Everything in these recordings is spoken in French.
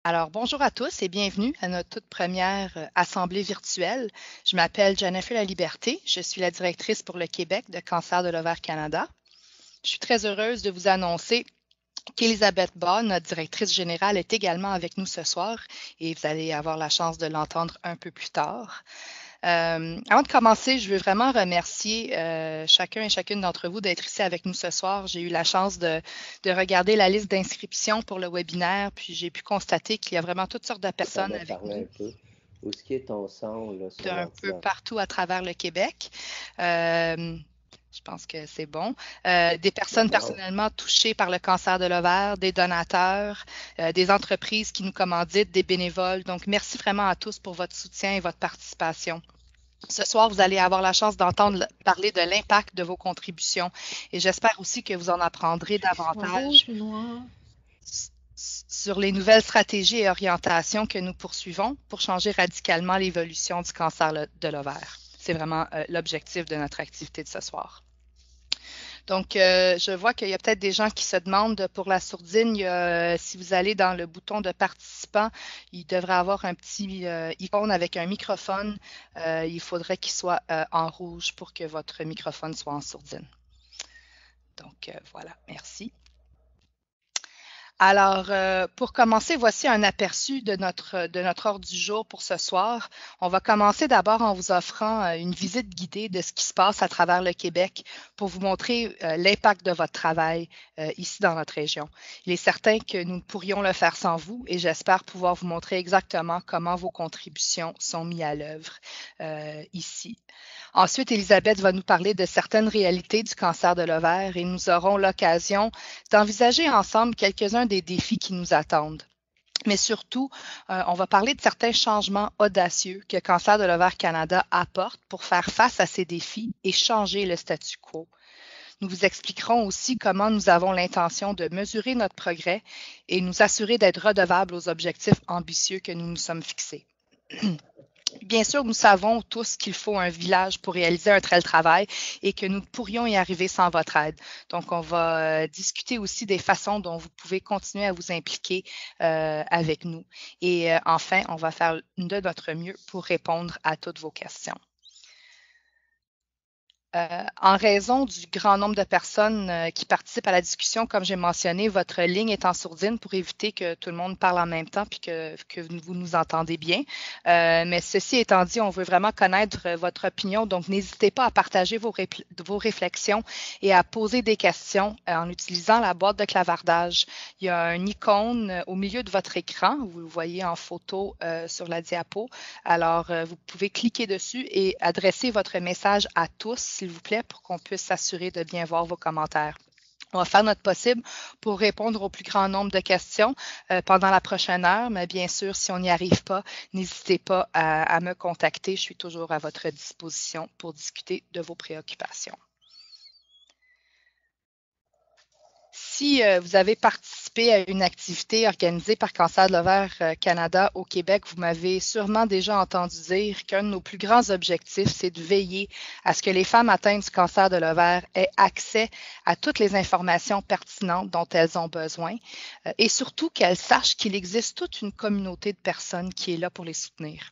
Alors, bonjour à tous et bienvenue à notre toute première assemblée virtuelle. Je m'appelle Jennifer Laliberté. Je suis la directrice pour le Québec de Cancer de l'ovaire Canada. Je suis très heureuse de vous annoncer qu'Elisabeth Ball, notre directrice générale, est également avec nous ce soir et vous allez avoir la chance de l'entendre un peu plus tard. Avant de commencer, je veux vraiment remercier chacun et chacune d'entre vous d'être ici avec nous ce soir. J'ai eu la chance de regarder la liste d'inscriptions pour le webinaire, puis j'ai pu constater qu'il y a vraiment toutes sortes de Je t'en personnes ai avec parlé nous un peu. Où est-ce qui est ton son là, sur d'un peu l'ordinateur? partout à travers le Québec. Euh, je pense que c'est bon. Des personnes Bon, personnellement touchées par le cancer de l'ovaire, des donateurs, des entreprises qui nous commanditent, des bénévoles. Donc, merci vraiment à tous pour votre soutien et votre participation. Ce soir, vous allez avoir la chance d'entendre parler de l'impact de vos contributions et j'espère aussi que vous en apprendrez En rouge davantage ou noir? sur les nouvelles stratégies et orientations que nous poursuivons pour changer radicalement l'évolution du cancer de l'ovaire. C'est vraiment l'objectif de notre activité de ce soir. Donc, je vois qu'il y a peut-être des gens qui se demandent pour la sourdine, si vous allez dans le bouton de participant, il devrait avoir un petit icône avec un microphone. Il faudrait qu'il soit en rouge pour que votre microphone soit en sourdine. Donc, voilà, merci. Alors, pour commencer, voici un aperçu de notre ordre du jour pour ce soir. On va commencer d'abord en vous offrant une visite guidée de ce qui se passe à travers le Québec pour vous montrer l'impact de votre travail ici dans notre région. Il est certain que nous ne pourrions le faire sans vous et j'espère pouvoir vous montrer exactement comment vos contributions sont mises à l'œuvre ici. Ensuite, Elisabeth va nous parler de certaines réalités du cancer de l'ovaire et nous aurons l'occasion d'envisager ensemble quelques-uns des défis qui nous attendent. Mais surtout, on va parler de certains changements audacieux que Cancer de l'ovaire Canada apporte pour faire face à ces défis et changer le statu quo. Nous vous expliquerons aussi comment nous avons l'intention de mesurer notre progrès et nous assurer d'être redevables aux objectifs ambitieux que nous nous sommes fixés. Bien sûr, nous savons tous qu'il faut un village pour réaliser un tel travail et que nous pourrions y arriver sans votre aide. Donc, on va discuter aussi des façons dont vous pouvez continuer à vous impliquer avec nous. Et enfin, on va faire de notre mieux pour répondre à toutes vos questions. En raison du grand nombre de personnes qui participent à la discussion, comme j'ai mentionné, votre ligne est en sourdine pour éviter que tout le monde parle en même temps puis que vous nous entendez bien. Mais ceci étant dit, on veut vraiment connaître votre opinion, donc n'hésitez pas à partager vos réflexions et à poser des questions en utilisant la boîte de clavardage. Il y a un icône au milieu de votre écran, vous le voyez en photo sur la diapo. Alors, vous pouvez cliquer dessus et adresser votre message à tous, s'il vous plaît, pour qu'on puisse s'assurer de bien voir vos commentaires. On va faire notre possible pour répondre au plus grand nombre de questions pendant la prochaine heure, mais bien sûr, si on n'y arrive pas, n'hésitez pas à me contacter. Je suis toujours à votre disposition pour discuter de vos préoccupations. Si vous avez participé à une activité organisée par Cancer de l'ovaire Canada au Québec, vous m'avez sûrement déjà entendu dire qu'un de nos plus grands objectifs, c'est de veiller à ce que les femmes atteintes du cancer de l'ovaire aient accès à toutes les informations pertinentes dont elles ont besoin et surtout qu'elles sachent qu'il existe toute une communauté de personnes qui est là pour les soutenir.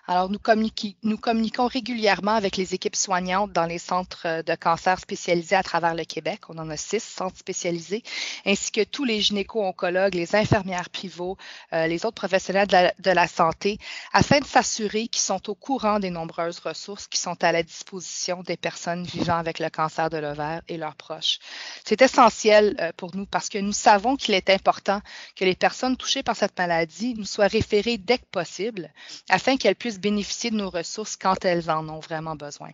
Alors, nous communiquons régulièrement avec les équipes soignantes dans les centres de cancer spécialisés à travers le Québec. On en a 6 centres spécialisés, ainsi que tous les gynéco-oncologues, les infirmières pivots, les autres professionnels de la santé, afin de s'assurer qu'ils sont au courant des nombreuses ressources qui sont à la disposition des personnes vivant avec le cancer de l'ovaire et leurs proches. C'est essentiel pour nous parce que nous savons qu'il est important que les personnes touchées par cette maladie nous soient référées dès que possible afin qu'elles puissent bénéficier de nos ressources quand elles en ont vraiment besoin.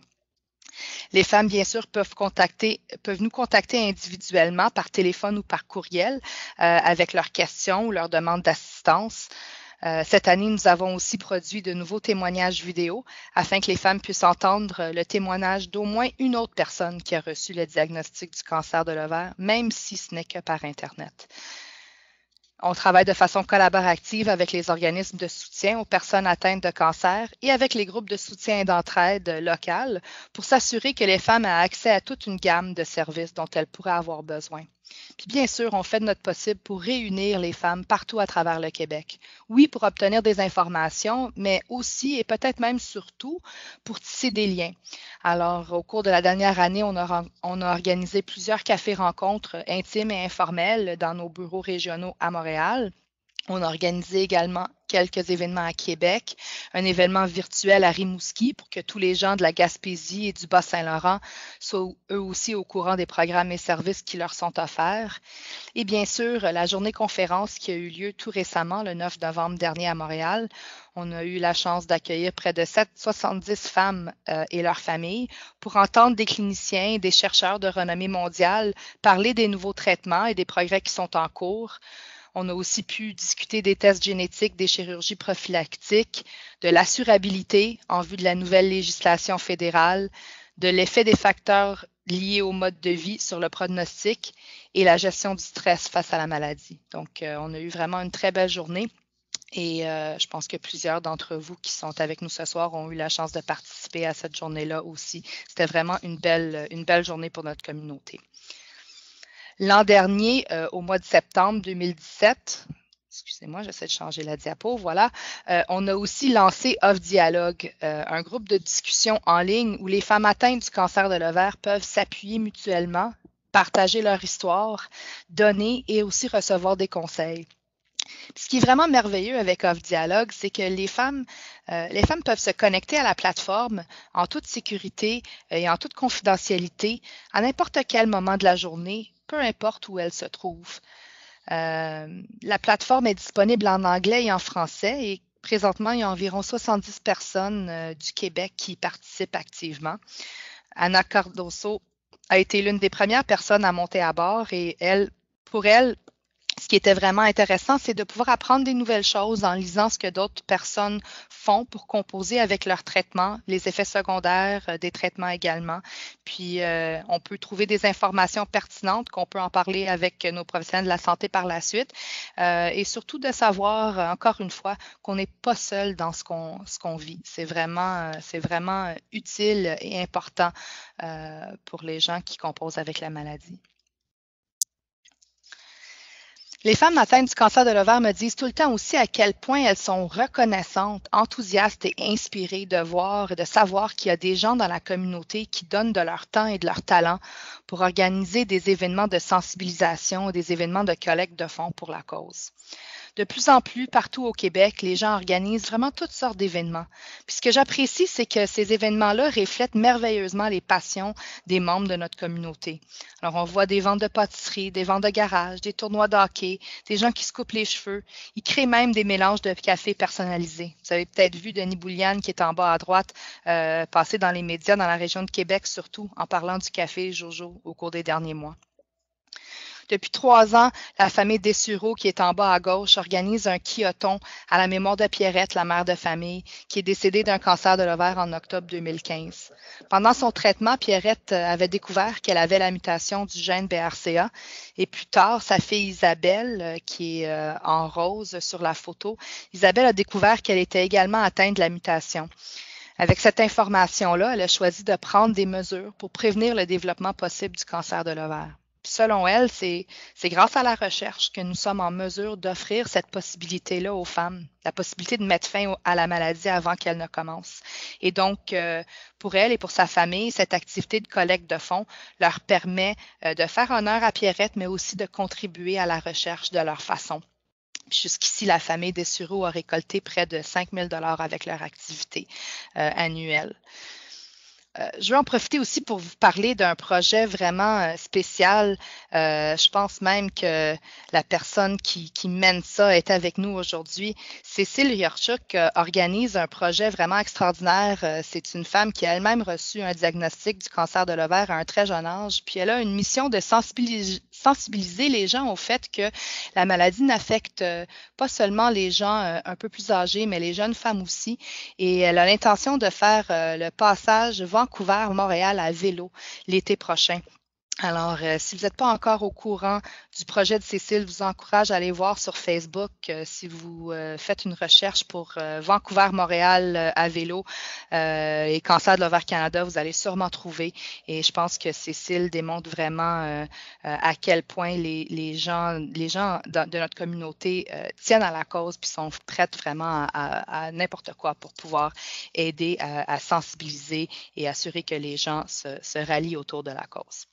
Les femmes, bien sûr, peuvent nous contacter individuellement par téléphone ou par courriel avec leurs questions ou leurs demandes d'assistance. Cette année, nous avons aussi produit de nouveaux témoignages vidéo afin que les femmes puissent entendre le témoignage d'au moins une autre personne qui a reçu le diagnostic du cancer de l'ovaire, même si ce n'est que par Internet. On travaille de façon collaborative avec les organismes de soutien aux personnes atteintes de cancer et avec les groupes de soutien et d'entraide locales pour s'assurer que les femmes aient accès à toute une gamme de services dont elles pourraient avoir besoin. Puis bien sûr, on fait de notre possible pour réunir les femmes partout à travers le Québec. Oui, pour obtenir des informations, mais aussi et peut-être même surtout pour tisser des liens. Alors, au cours de la dernière année, on a organisé plusieurs cafés-rencontres intimes et informels dans nos bureaux régionaux à Montréal. On a organisé également quelques événements à Québec, un événement virtuel à Rimouski pour que tous les gens de la Gaspésie et du Bas-Saint-Laurent soient eux aussi au courant des programmes et services qui leur sont offerts. Et bien sûr, la journée conférence qui a eu lieu tout récemment, le 9 novembre dernier à Montréal. On a eu la chance d'accueillir près de 70 femmes et leurs familles pour entendre des cliniciens et des chercheurs de renommée mondiale parler des nouveaux traitements et des progrès qui sont en cours. On a aussi pu discuter des tests génétiques, des chirurgies prophylactiques, de l'assurabilité en vue de la nouvelle législation fédérale, de l'effet des facteurs liés au mode de vie sur le pronostic et la gestion du stress face à la maladie. Donc, on a eu vraiment une très belle journée et je pense que plusieurs d'entre vous qui sont avec nous ce soir ont eu la chance de participer à cette journée-là aussi. C'était vraiment une belle journée pour notre communauté. L'an dernier, au mois de septembre 2017, excusez-moi, j'essaie de changer la diapo, voilà, on a aussi lancé Off Dialogue, un groupe de discussion en ligne où les femmes atteintes du cancer de l'ovaire peuvent s'appuyer mutuellement, partager leur histoire, donner et aussi recevoir des conseils. Puis ce qui est vraiment merveilleux avec Off Dialogue, c'est que les femmes peuvent se connecter à la plateforme en toute sécurité et en toute confidentialité à n'importe quel moment de la journée, peu importe où elles se trouvent. La plateforme est disponible en anglais et en français et présentement, il y a environ 70 personnes du Québec qui y participent activement. Anna Cardoso a été l'une des premières personnes à monter à bord et pour elle, ce qui était vraiment intéressant, c'est de pouvoir apprendre des nouvelles choses en lisant ce que d'autres personnes font pour composer avec leurs traitements, les effets secondaires des traitements également. Puis, on peut trouver des informations pertinentes qu'on peut en parler avec nos professionnels de la santé par la suite. Et surtout de savoir, encore une fois, qu'on n'est pas seul dans ce qu'on vit. C'est vraiment utile et important pour les gens qui composent avec la maladie. Les femmes atteintes du cancer de l'ovaire me disent tout le temps aussi à quel point elles sont reconnaissantes, enthousiastes et inspirées de voir et de savoir qu'il y a des gens dans la communauté qui donnent de leur temps et de leur talent pour organiser des événements de sensibilisation et des événements de collecte de fonds pour la cause. De plus en plus, partout au Québec, les gens organisent vraiment toutes sortes d'événements. Puis ce que j'apprécie, c'est que ces événements-là reflètent merveilleusement les passions des membres de notre communauté. Alors, on voit des ventes de pâtisserie, des ventes de garage, des tournois de hockey, des gens qui se coupent les cheveux. Ils créent même des mélanges de café personnalisés. Vous avez peut-être vu Denis Bouliane, qui est en bas à droite, passer dans les médias dans la région de Québec, surtout en parlant du café Jojo au cours des derniers mois. Depuis 3 ans, la famille Dessureau, qui est en bas à gauche, organise un quilloton à la mémoire de Pierrette, la mère de famille, qui est décédée d'un cancer de l'ovaire en octobre 2015. Pendant son traitement, Pierrette avait découvert qu'elle avait la mutation du gène BRCA. Et plus tard, sa fille Isabelle, qui est en rose sur la photo, Isabelle a découvert qu'elle était également atteinte de la mutation. Avec cette information-là, elle a choisi de prendre des mesures pour prévenir le développement possible du cancer de l'ovaire. Selon elle, c'est grâce à la recherche que nous sommes en mesure d'offrir cette possibilité-là aux femmes, la possibilité de mettre fin à la maladie avant qu'elle ne commence. Et donc, pour elle et pour sa famille, cette activité de collecte de fonds leur permet de faire honneur à Pierrette, mais aussi de contribuer à la recherche de leur façon. Jusqu'ici, la famille Dessureau a récolté près de 5 000 $ avec leur activité annuelle. Je veux en profiter aussi pour vous parler d'un projet vraiment spécial. Je pense même que la personne qui mène ça est avec nous aujourd'hui. Cécile Yorchuk organise un projet vraiment extraordinaire. C'est une femme qui a elle-même reçu un diagnostic du cancer de l'ovaire à un très jeune âge. Puis elle a une mission de sensibiliser les gens au fait que la maladie n'affecte pas seulement les gens un peu plus âgés, mais les jeunes femmes aussi. Et elle a l'intention de faire le passage Vancouver-Montréal à vélo l'été prochain. Alors, si vous n'êtes pas encore au courant du projet de Cécile, je vous encourage à aller voir sur Facebook. Si vous faites une recherche pour Vancouver-Montréal à vélo et Cancer de l'ovaire Canada, vous allez sûrement trouver. Et je pense que Cécile démontre vraiment à quel point les gens de notre communauté tiennent à la cause puis sont prêts vraiment à n'importe quoi pour pouvoir aider à sensibiliser et assurer que les gens se rallient autour de la cause.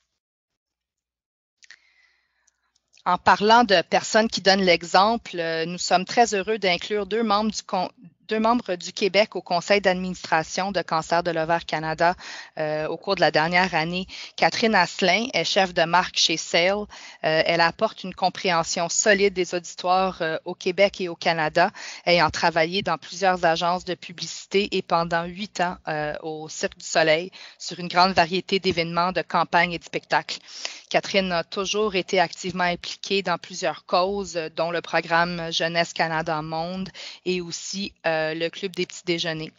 En parlant de personnes qui donnent l'exemple, nous sommes très heureux d'inclure deux membres du Québec au conseil d'administration de Cancer de l'ovaire Canada au cours de la dernière année. Catherine Asselin est chef de marque chez Sale. Elle apporte une compréhension solide des auditoires au Québec et au Canada, ayant travaillé dans plusieurs agences de publicité et pendant 8 ans au Cirque du Soleil sur une grande variété d'événements, de campagnes et de spectacles. Catherine a toujours été activement impliquée dans plusieurs causes, dont le programme Jeunesse Canada Monde et aussi le Club des petits déjeuners.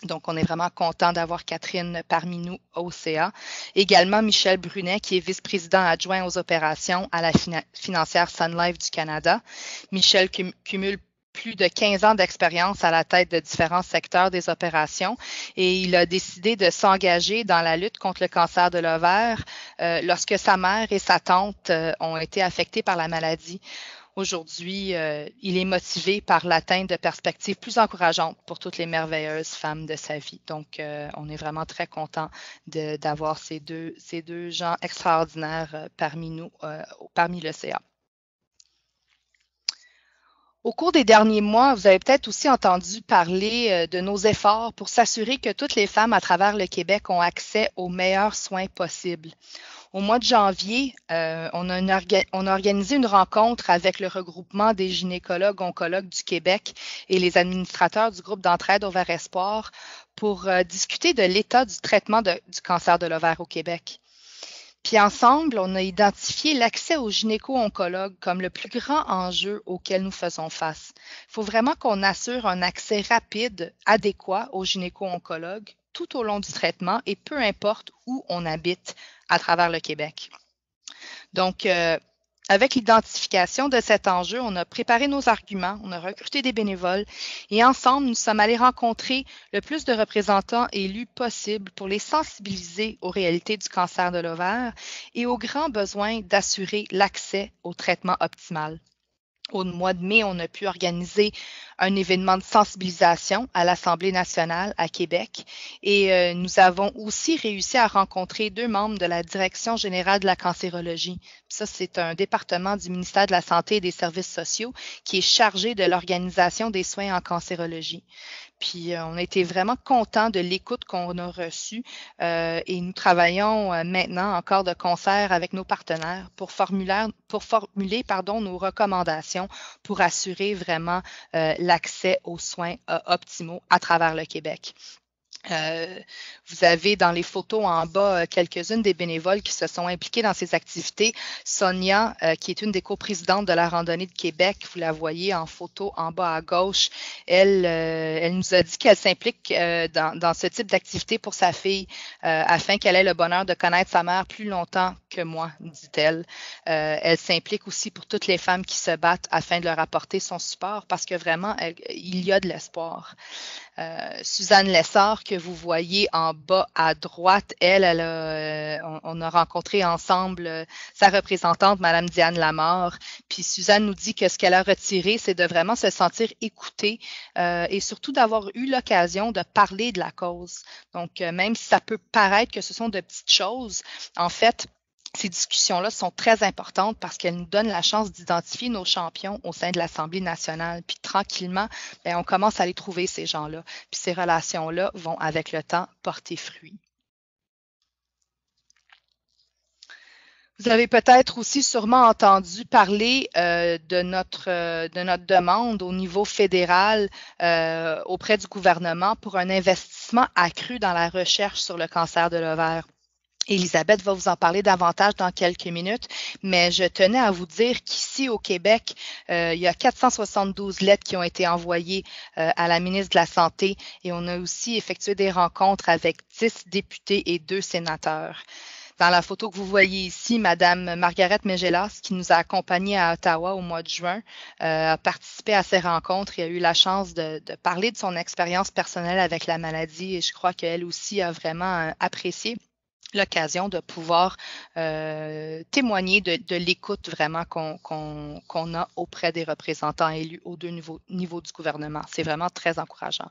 Donc, on est vraiment content d'avoir Catherine parmi nous au CA. Également, Michel Brunet, qui est vice-président adjoint aux opérations à la financière Sun Life du Canada. Michel cumule plus de 15 ans d'expérience à la tête de différents secteurs des opérations et il a décidé de s'engager dans la lutte contre le cancer de l'ovaire lorsque sa mère et sa tante ont été affectées par la maladie. Aujourd'hui, il est motivé par l'atteinte de perspectives plus encourageantes pour toutes les merveilleuses femmes de sa vie. Donc, on est vraiment très content d'avoir ces deux gens extraordinaires parmi nous, parmi le CA. Au cours des derniers mois, vous avez peut-être aussi entendu parler de nos efforts pour s'assurer que toutes les femmes à travers le Québec ont accès aux meilleurs soins possibles. Au mois de janvier, on a organisé une rencontre avec le regroupement des gynécologues-oncologues du Québec et les administrateurs du groupe d'entraide Ovaire Espoir pour discuter de l'état du traitement du cancer de l'ovaire au Québec. Puis ensemble, on a identifié l'accès aux gynéco-oncologues comme le plus grand enjeu auquel nous faisons face. Il faut vraiment qu'on assure un accès rapide, adéquat aux gynéco-oncologues tout au long du traitement et peu importe où on habite à travers le Québec. Donc, avec l'identification de cet enjeu, on a préparé nos arguments, on a recruté des bénévoles et ensemble, nous sommes allés rencontrer le plus de représentants élus possible pour les sensibiliser aux réalités du cancer de l'ovaire et aux grands besoins d'assurer l'accès au traitement optimal. Au mois de mai, on a pu organiser un événement de sensibilisation à l'Assemblée nationale à Québec et nous avons aussi réussi à rencontrer deux membres de la Direction générale de la cancérologie. Ça, c'est un département du ministère de la Santé et des Services sociaux qui est chargé de l'organisation des soins en cancérologie. Puis, on a été vraiment contents de l'écoute qu'on a reçue et nous travaillons maintenant encore de concert avec nos partenaires pour formuler nos recommandations pour assurer vraiment l'accès aux soins optimaux à travers le Québec. Vous avez dans les photos en bas quelques-unes des bénévoles qui se sont impliqués dans ces activités. Sonia, qui est une des coprésidentes de la Randonnée de Québec, vous la voyez en photo en bas à gauche, elle nous a dit qu'elle s'implique dans ce type d'activité pour sa fille afin qu'elle ait le bonheur de connaître sa mère plus longtemps que moi, dit-elle. Elle s'implique aussi pour toutes les femmes qui se battent afin de leur apporter son support parce que vraiment, il y a de l'espoir. Suzanne Lessard, que vous voyez en bas à droite, on a rencontré ensemble sa représentante, Madame Diane Lamarre. Puis Suzanne nous dit que ce qu'elle a retiré, c'est de vraiment se sentir écoutée et surtout d'avoir eu l'occasion de parler de la cause. Donc, même si ça peut paraître que ce sont de petites choses, en fait, ces discussions-là sont très importantes parce qu'elles nous donnent la chance d'identifier nos champions au sein de l'Assemblée nationale. Puis tranquillement, on commence à les trouver, ces gens-là. Puis ces relations-là vont, avec le temps, porter fruit. Vous avez peut-être aussi sûrement entendu parler de notre demande au niveau fédéral auprès du gouvernement pour un investissement accru dans la recherche sur le cancer de l'ovaire. Élisabeth va vous en parler davantage dans quelques minutes, mais je tenais à vous dire qu'ici au Québec, il y a 472 lettres qui ont été envoyées à la ministre de la Santé et on a aussi effectué des rencontres avec 10 députés et 2 sénateurs. Dans la photo que vous voyez ici, Madame Margaret Mégelas, qui nous a accompagnés à Ottawa au mois de juin, a participé à ces rencontres et a eu la chance de parler de son expérience personnelle avec la maladie. Et je crois qu'elle aussi a vraiment apprécié l'occasion de pouvoir témoigner de l'écoute vraiment qu'on a auprès des représentants élus aux deux niveaux du gouvernement. C'est vraiment très encourageant.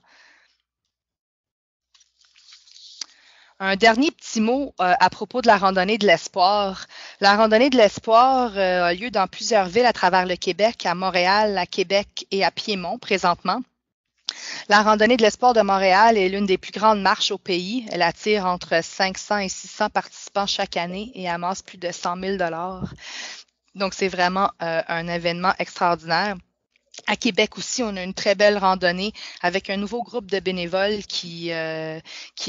Un dernier petit mot à propos de la randonnée de l'espoir. La randonnée de l'espoir a lieu dans plusieurs villes à travers le Québec, à Montréal, à Québec et à Piémont présentement. La randonnée de l'espoir de Montréal est l'une des plus grandes marches au pays. Elle attire entre 500 et 600 participants chaque année et amasse plus de 100 000 $. Donc, c'est vraiment un événement extraordinaire. À Québec aussi, on a une très belle randonnée avec un nouveau groupe de bénévoles qui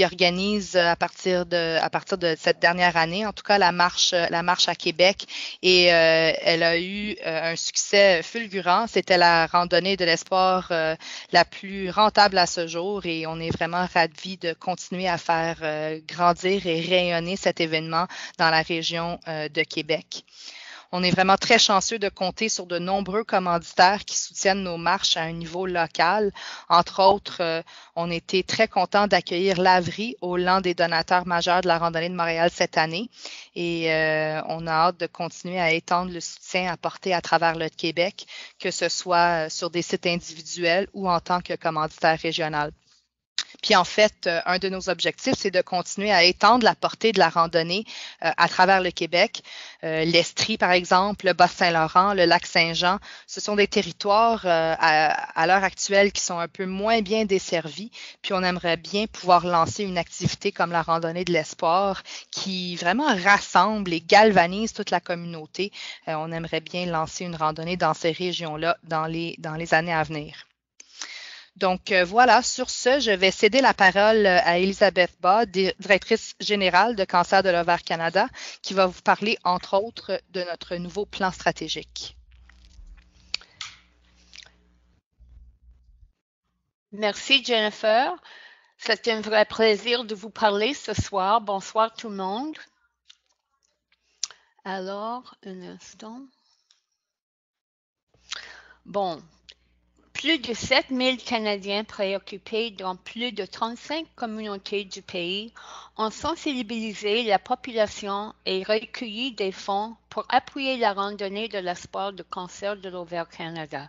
organise à partir de cette dernière année, en tout cas la marche à Québec. Et elle a eu un succès fulgurant. C'était la randonnée de l'espoir la plus rentable à ce jour et on est vraiment ravis de continuer à faire grandir et rayonner cet événement dans la région de Québec. On est vraiment très chanceux de compter sur de nombreux commanditaires qui soutiennent nos marches à un niveau local. Entre autres, on était très contents d'accueillir Laverie au rang des donateurs majeurs de la randonnée de Montréal cette année. Et on a hâte de continuer à étendre le soutien apporté à travers le Québec, que ce soit sur des sites individuels ou en tant que commanditaire régional. Puis en fait, un de nos objectifs, c'est de continuer à étendre la portée de la randonnée à travers le Québec. L'Estrie, par exemple, le Bas-Saint-Laurent, le Lac-Saint-Jean, ce sont des territoires à l'heure actuelle qui sont un peu moins bien desservis. Puis on aimerait bien pouvoir lancer une activité comme la randonnée de l'espoir qui vraiment rassemble et galvanise toute la communauté. On aimerait bien lancer une randonnée dans ces régions-là dans les années à venir. Donc voilà, sur ce, je vais céder la parole à Elisabeth Bas, directrice générale de Cancer de l'ovaire Canada, qui va vous parler, entre autres, de notre nouveau plan stratégique. Merci, Jennifer. C'est un vrai plaisir de vous parler ce soir. Bonsoir tout le monde. Alors, un instant. Bon. Plus de 7000 Canadiens préoccupés dans plus de 35 communautés du pays ont sensibilisé la population et recueilli des fonds pour appuyer la randonnée de l'espoir de Cancer de l'ovaire Canada.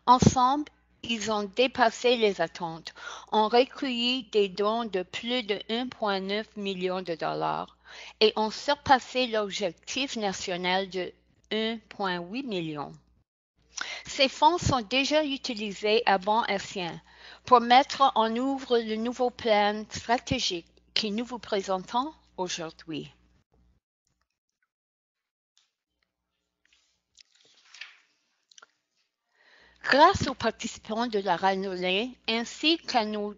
Ensemble, ils ont dépassé les attentes, ont recueilli des dons de plus de 1,9 million de dollars et ont surpassé l'objectif national de 1,8 million. Ces fonds sont déjà utilisés à bon escient pour mettre en œuvre le nouveau plan stratégique que nous vous présentons aujourd'hui. Grâce aux participants de la randonnée ainsi qu'à nos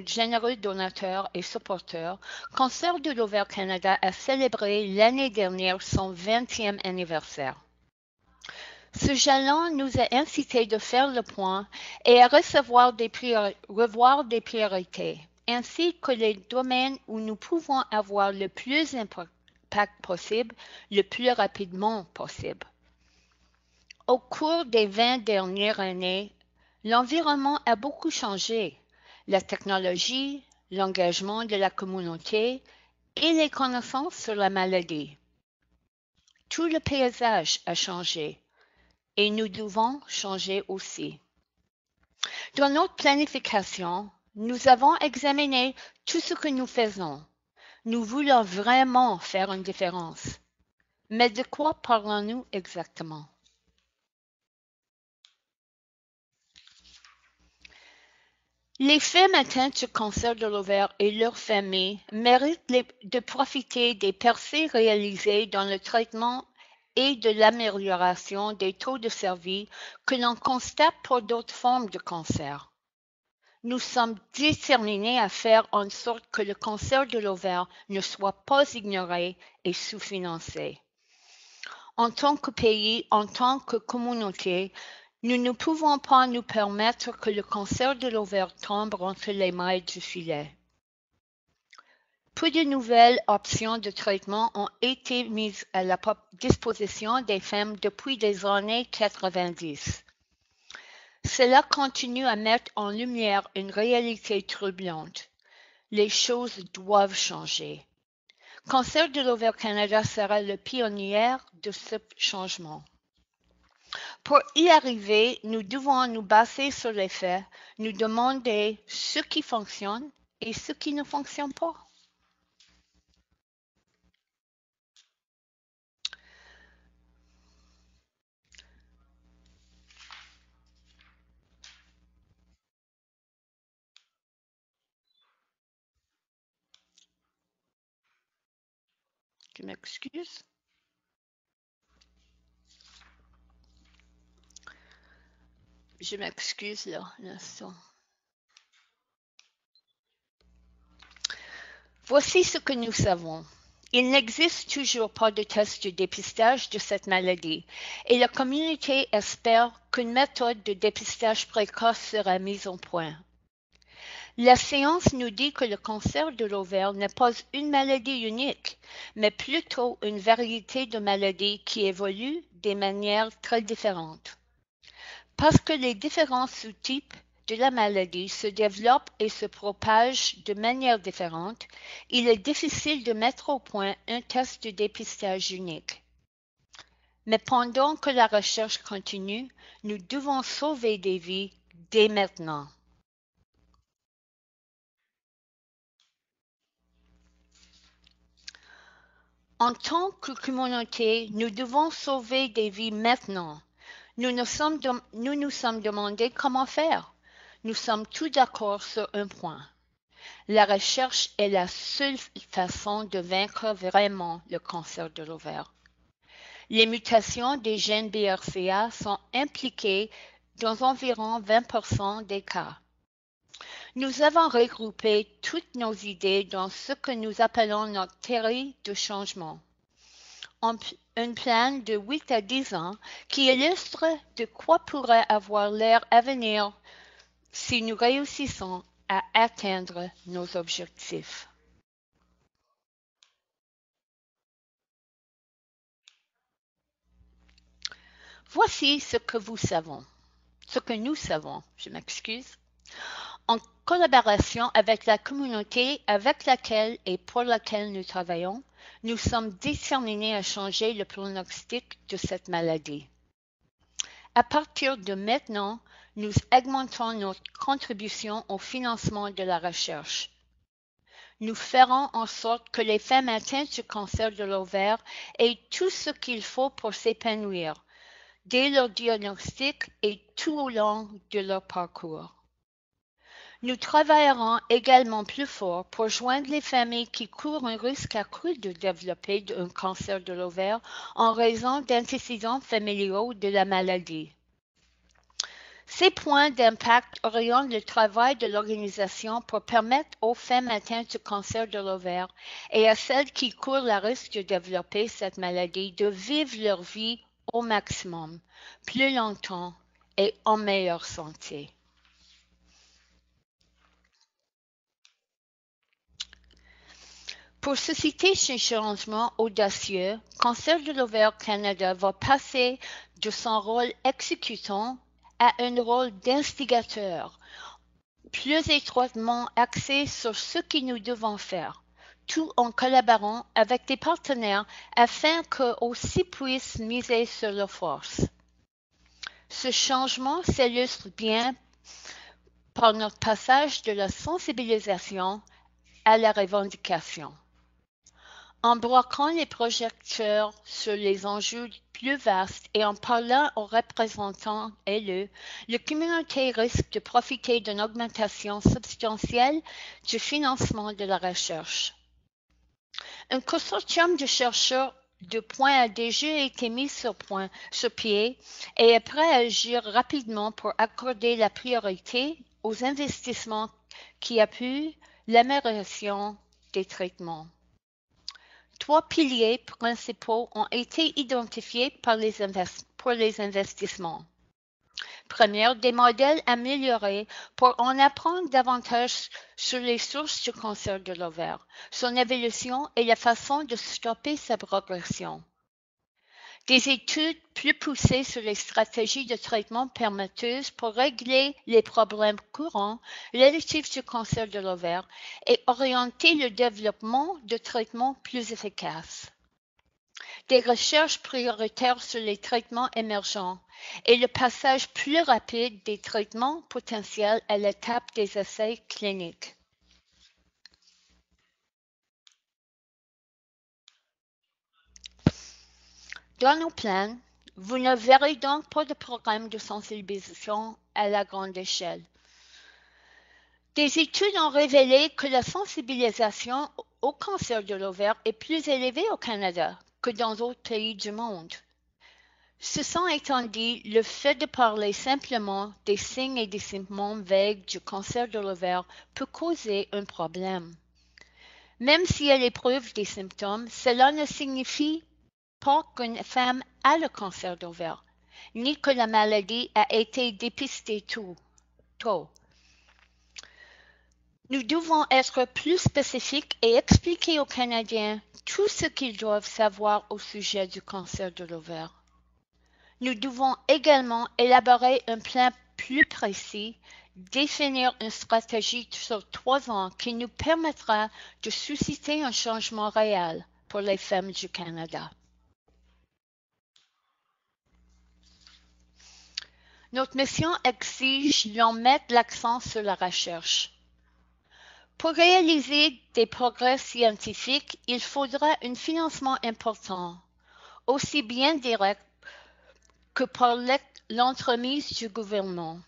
généreux donateurs et supporters, Cancer de l'ovaire Canada a célébré l'année dernière son 20e anniversaire. Ce jalon nous a incités de faire le point et à revoir des priorités, ainsi que les domaines où nous pouvons avoir le plus d'impact possible, le plus rapidement possible. Au cours des 20 dernières années, l'environnement a beaucoup changé. La technologie, l'engagement de la communauté et les connaissances sur la maladie. Tout le paysage a changé. Et nous devons changer aussi. Dans notre planification, nous avons examiné tout ce que nous faisons. Nous voulons vraiment faire une différence. Mais de quoi parlons-nous exactement? Les femmes atteintes du cancer de l'ovaire et leurs familles méritent de profiter des percées réalisées dans le traitement et de l'amélioration des taux de survie que l'on constate pour d'autres formes de cancer. Nous sommes déterminés à faire en sorte que le cancer de l'ovaire ne soit pas ignoré et sous-financé. En tant que pays, en tant que communauté, nous ne pouvons pas nous permettre que le cancer de l'ovaire tombe entre les mailles du filet. Peu de nouvelles options de traitement ont été mises à la disposition des femmes depuis les années 90. Cela continue à mettre en lumière une réalité troublante. Les choses doivent changer. Cancer de l'ovaire Canada sera le pionnier de ce changement. Pour y arriver, nous devons nous baser sur les faits, nous demander ce qui fonctionne et ce qui ne fonctionne pas. Je m'excuse. Je m'excuse là, l'instant. Voici ce que nous savons. Il n'existe toujours pas de test de dépistage de cette maladie et la communauté espère qu'une méthode de dépistage précoce sera mise au point. La science nous dit que le cancer de l'ovaire n'est pas une maladie unique, mais plutôt une variété de maladies qui évoluent de manière très différente. Parce que les différents sous-types de la maladie se développent et se propagent de manière différente, il est difficile de mettre au point un test de dépistage unique. Mais pendant que la recherche continue, nous devons sauver des vies dès maintenant. En tant que communauté, nous devons sauver des vies maintenant. Nous nous sommes demandé comment faire. Nous sommes tous d'accord sur un point. La recherche est la seule façon de vaincre vraiment le cancer de l'ovaire. Les mutations des gènes BRCA sont impliquées dans environ 20% des cas. Nous avons regroupé toutes nos idées dans ce que nous appelons notre théorie de changement. Un plan de 8 à 10 ans qui illustre de quoi pourrait avoir l'air à venir si nous réussissons à atteindre nos objectifs. Voici ce que nous savons, en collaboration avec la communauté avec laquelle et pour laquelle nous travaillons, nous sommes déterminés à changer le pronostic de cette maladie. À partir de maintenant, nous augmentons notre contribution au financement de la recherche. Nous ferons en sorte que les femmes atteintes du cancer de l'ovaire aient tout ce qu'il faut pour s'épanouir, dès leur diagnostic et tout au long de leur parcours. Nous travaillerons également plus fort pour joindre les familles qui courent un risque accru de développer un cancer de l'ovaire en raison d'antécédents familiaux de la maladie. Ces points d'impact orientent le travail de l'organisation pour permettre aux femmes atteintes du cancer de l'ovaire et à celles qui courent le risque de développer cette maladie de vivre leur vie au maximum, plus longtemps et en meilleure santé. Pour susciter ce changement audacieux, Cancer de l'ovaire Canada va passer de son rôle exécutant à un rôle d'instigateur, plus étroitement axé sur ce que nous devons faire, tout en collaborant avec des partenaires afin qu'eux aussi puissent miser sur leurs forces. Ce changement s'illustre bien par notre passage de la sensibilisation à la revendication. En braquant les projecteurs sur les enjeux plus vastes et en parlant aux représentants élus, la communauté risque de profiter d'une augmentation substantielle du financement de la recherche. Un consortium de chercheurs de points a déjà été mis sur pied et est prêt à agir rapidement pour accorder la priorité aux investissements qui appuient l'amélioration des traitements. 3 piliers principaux ont été identifiés pour les investissements. Première, des modèles améliorés pour en apprendre davantage sur les sources du cancer de l'ovaire, son évolution et la façon de stopper sa progression. Des études plus poussées sur les stratégies de traitement permetteuses pour régler les problèmes courants relatifs du cancer de l'ovaire et orienter le développement de traitements plus efficaces. Des recherches prioritaires sur les traitements émergents et le passage plus rapide des traitements potentiels à l'étape des essais cliniques. Dans nos plans, vous ne verrez donc pas de programme de sensibilisation à la grande échelle. Des études ont révélé que la sensibilisation au cancer de l'ovaire est plus élevée au Canada que dans d'autres pays du monde. Ceci étant dit, le fait de parler simplement des signes et des symptômes vagues du cancer de l'ovaire peut causer un problème. Même si elle éprouve des symptômes, cela ne signifie pas qu'une femme a le cancer d'ovaire, ni que la maladie a été dépistée tôt. Nous devons être plus spécifiques et expliquer aux Canadiens tout ce qu'ils doivent savoir au sujet du cancer de l'ovaire. Nous devons également élaborer un plan plus précis, définir une stratégie sur 3 ans qui nous permettra de susciter un changement réel pour les femmes du Canada. Notre mission exige d'en mettre l'accent sur la recherche. Pour réaliser des progrès scientifiques, il faudra un financement important, aussi bien direct que par l'entremise du gouvernement.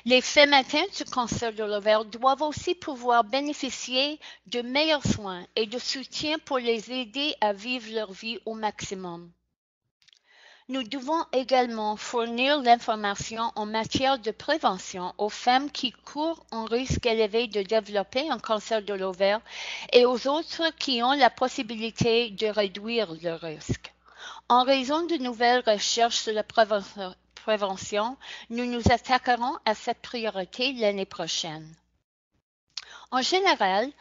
Les femmes atteintes du cancer de l'ovaire doivent aussi pouvoir bénéficier de meilleurs soins et de soutien pour les aider à vivre leur vie au maximum. Nous devons également fournir l'information en matière de prévention aux femmes qui courent un risque élevé de développer un cancer de l'ovaire et aux autres qui ont la possibilité de réduire le risque. En raison de nouvelles recherches sur la prévention, nous nous attaquerons à cette priorité l'année prochaine. En général,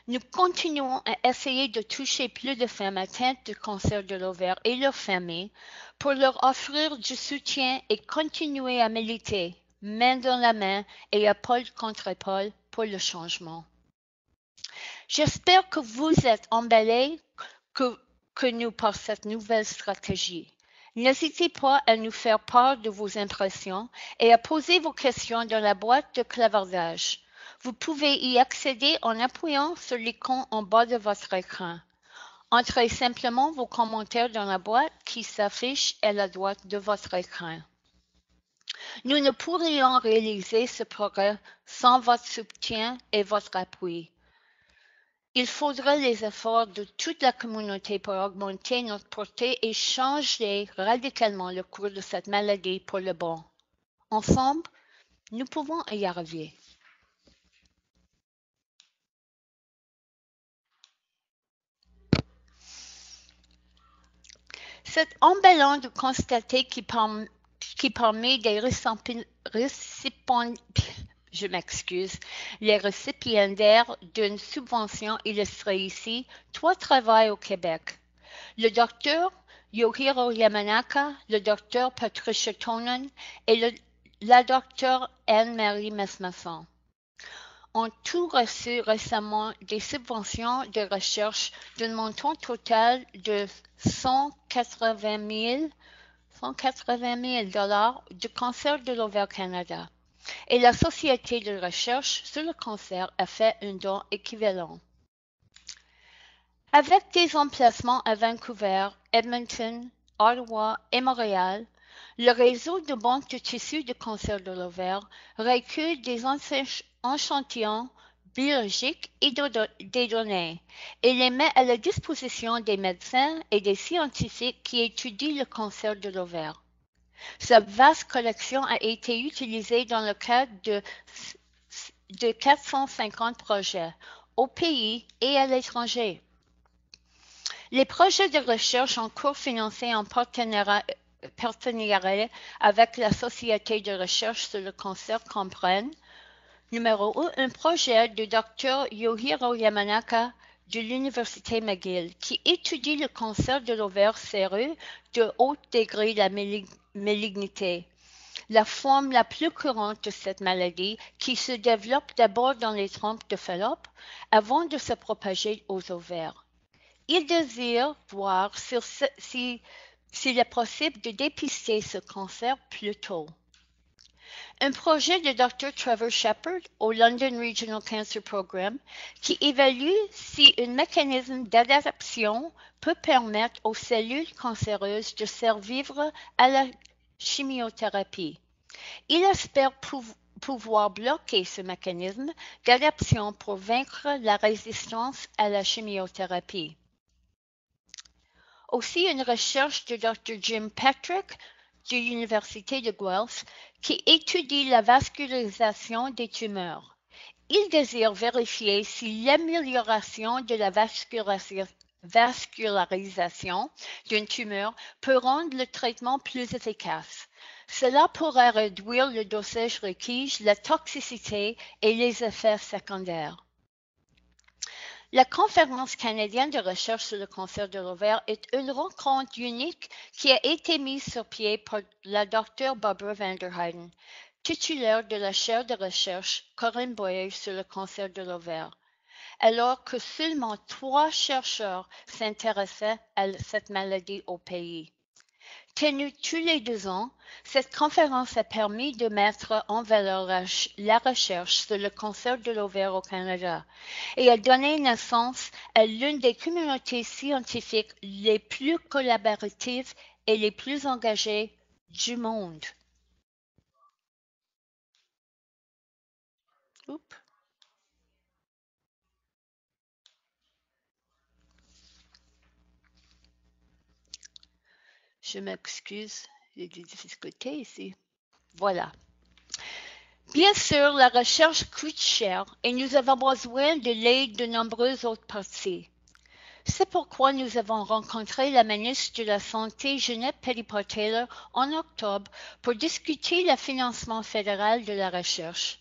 nous continuons à essayer de toucher plus de femmes atteintes de cancer de l'ovaire et leurs familles pour leur offrir du soutien et continuer à militer, main dans la main et épaule contre épaule, pour le changement. J'espère que vous êtes emballés que nous par cette nouvelle stratégie. N'hésitez pas à nous faire part de vos impressions et à poser vos questions dans la boîte de clavardage. Vous pouvez y accéder en appuyant sur l'icône en bas de votre écran. Entrez simplement vos commentaires dans la boîte qui s'affiche à la droite de votre écran. Nous ne pourrions réaliser ce progrès sans votre soutien et votre appui. Il faudra les efforts de toute la communauté pour augmenter notre portée et changer radicalement le cours de cette maladie pour le bon. Ensemble, nous pouvons y arriver. C'est emballant de constater parmi des les récipiendaires d'une subvention illustrée ici, 3 travaillent au Québec. Le docteur Yohiro Yamanaka, le docteur Patricia Tonen et la docteure Anne-Marie Mesmasson ont tous reçu récemment des subventions de recherche d'un montant total de 180 000 du cancer de l'ovaire Canada. Et la Société de recherche sur le cancer a fait un don équivalent. Avec des emplacements à Vancouver, Edmonton, Ottawa et Montréal, le réseau de banques de tissus de cancer de l'ovaire recueille des échantillons biologiques et des données et les met à la disposition des médecins et des scientifiques qui étudient le cancer de l'ovaire. Cette vaste collection a été utilisée dans le cadre de 450 projets au pays et à l'étranger. Les projets de recherche en cours financés en partenariat partenariat avec la Société de recherche sur le cancer comprennent numéro 1, un projet du Dr. Yohiro Yamanaka de l'Université McGill qui étudie le cancer de l'ovaire séreux de haut degré de la malignité. La forme la plus courante de cette maladie qui se développe d'abord dans les trompes de Fallope avant de se propager aux ovaires. Il désire voir s'il est possible de dépister ce cancer plus tôt. Un projet de Dr. Trevor Shepherd au London Regional Cancer Programme qui évalue si un mécanisme d'adaptation peut permettre aux cellules cancéreuses de survivre à la chimiothérapie. Il espère pouvoir bloquer ce mécanisme d'adaptation pour vaincre la résistance à la chimiothérapie. Aussi, une recherche de Dr. Jim Patrick de l'Université de Guelph qui étudie la vascularisation des tumeurs. Il désire vérifier si l'amélioration de la vascularisation d'une tumeur peut rendre le traitement plus efficace. Cela pourrait réduire le dosage requis, la toxicité et les effets secondaires. La Conférence canadienne de recherche sur le cancer de l'ovaire est une rencontre unique qui a été mise sur pied par la Dr. Barbara van der Heijden, titulaire de la chaire de recherche Corinne Boyer sur le cancer de l'ovaire, alors que seulement 3 chercheurs s'intéressaient à cette maladie au pays. Tenue tous les 2 ans, cette conférence a permis de mettre en valeur la recherche sur le cancer de l'ovaire au Canada et a donné naissance à l'une des communautés scientifiques les plus collaboratives et les plus engagées du monde. Oups. Je m'excuse, j'ai des difficultés ici. Voilà. Bien sûr, la recherche coûte cher et nous avons besoin de l'aide de nombreuses autres parties. C'est pourquoi nous avons rencontré la ministre de la Santé, Ginette Petitpas-Taylor, en octobre pour discuter le financement fédéral de la recherche.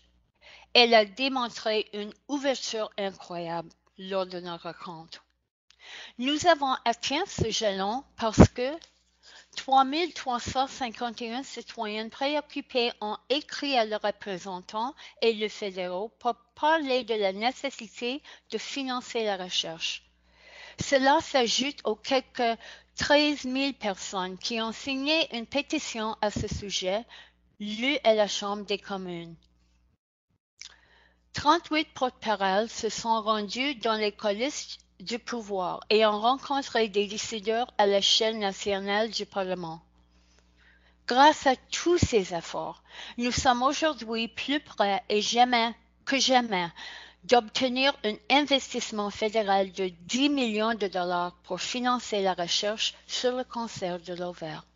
Elle a démontré une ouverture incroyable lors de notre rencontre. Nous avons atteint ce jalon parce que 3351 citoyens préoccupés ont écrit à leurs représentants et les fédéraux pour parler de la nécessité de financer la recherche. Cela s'ajoute aux quelques 13 000 personnes qui ont signé une pétition à ce sujet, lue à la Chambre des communes. 38 porte-paroles se sont rendus dans les coulisses du pouvoir et ont rencontré des décideurs à l'échelle nationale du Parlement. Grâce à tous ces efforts, nous sommes aujourd'hui plus près que jamais d'obtenir un investissement fédéral de 10 millions de dollars pour financer la recherche sur le cancer de l'ovaire.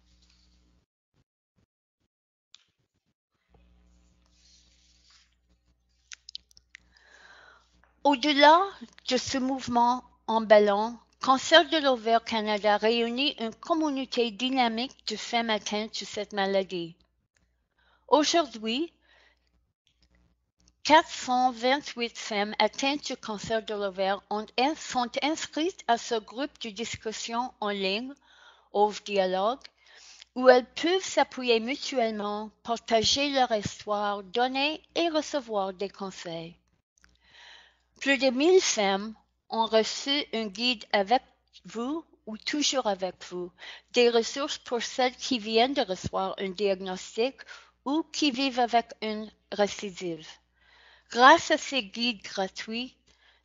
Au-delà de ce mouvement emballant, Cancer de l'ovaire Canada réunit une communauté dynamique de femmes atteintes de cette maladie. Aujourd'hui, 428 femmes atteintes du cancer de l'ovaire sont inscrites à ce groupe de discussion en ligne, OV Dialogue, où elles peuvent s'appuyer mutuellement, partager leur histoire, donner et recevoir des conseils. Plus de 1000 femmes ont reçu un guide avec vous ou toujours avec vous, des ressources pour celles qui viennent de recevoir un diagnostic ou qui vivent avec une récidive. Grâce à ces guides gratuits,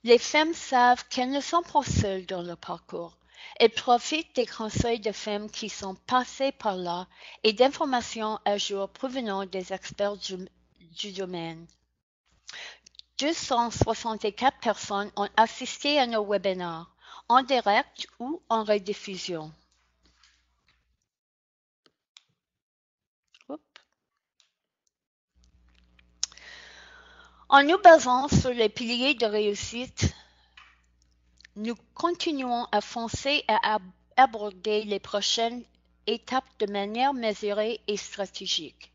les femmes savent qu'elles ne sont pas seules dans leur parcours. Elles profitent des conseils de femmes qui sont passées par là et d'informations à jour provenant des experts du domaine. 264 personnes ont assisté à nos webinaires, en direct ou en rediffusion. En nous basant sur les piliers de réussite, nous continuons à foncer à aborder les prochaines étapes de manière mesurée et stratégique.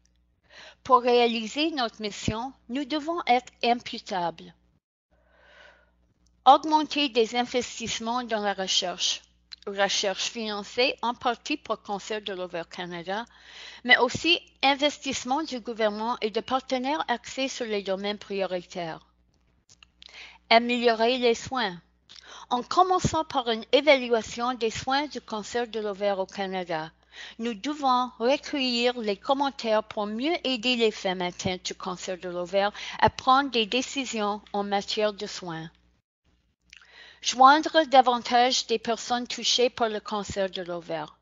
Pour réaliser notre mission, nous devons être imputables. Augmenter des investissements dans la recherche financée en partie par Cancer de l'ovaire Canada, mais aussi investissement du gouvernement et de partenaires axés sur les domaines prioritaires. Améliorer les soins, en commençant par une évaluation des soins du cancer de l'ovaire au Canada. Nous devons recueillir les commentaires pour mieux aider les femmes atteintes du cancer de l'ovaire à prendre des décisions en matière de soins. Joindre davantage des personnes touchées par le cancer de l'ovaire.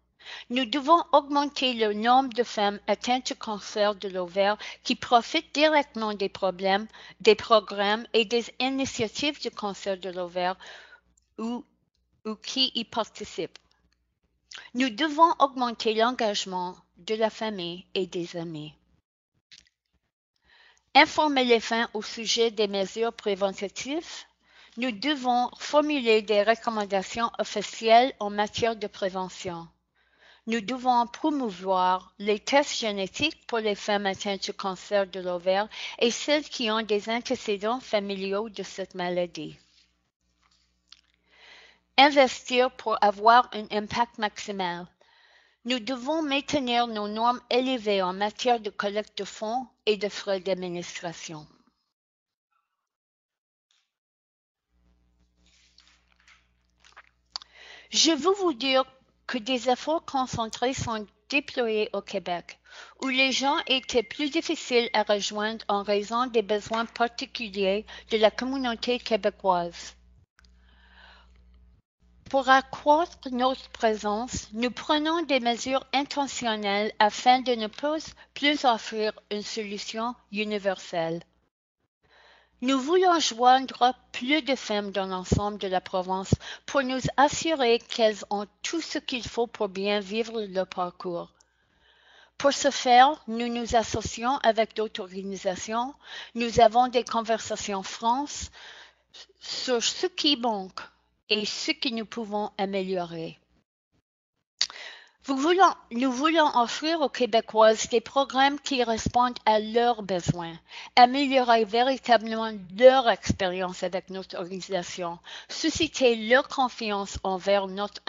Nous devons augmenter le nombre de femmes atteintes du cancer de l'ovaire qui profitent directement des programmes et des initiatives du cancer de l'ovaire ou qui y participent. Nous devons augmenter l'engagement de la famille et des amis. Informer les femmes au sujet des mesures préventatives. Nous devons formuler des recommandations officielles en matière de prévention. Nous devons promouvoir les tests génétiques pour les femmes atteintes du cancer de l'ovaire et celles qui ont des antécédents familiaux de cette maladie. Investir pour avoir un impact maximal. Nous devons maintenir nos normes élevées en matière de collecte de fonds et de frais d'administration. Je veux vous dire que des efforts concentrés sont déployés au Québec, où les gens étaient plus difficiles à rejoindre en raison des besoins particuliers de la communauté québécoise. Pour accroître notre présence, nous prenons des mesures intentionnelles afin de ne pas plus offrir une solution universelle. Nous voulons joindre plus de femmes dans l'ensemble de la province pour nous assurer qu'elles ont tout ce qu'il faut pour bien vivre le parcours. Pour ce faire, nous nous associons avec d'autres organisations. Nous avons des conversations franches sur ce qui manque et ce que nous pouvons améliorer. Nous voulons offrir aux Québécoises des programmes qui répondent à leurs besoins, améliorer véritablement leur expérience avec notre organisation, susciter leur confiance envers notre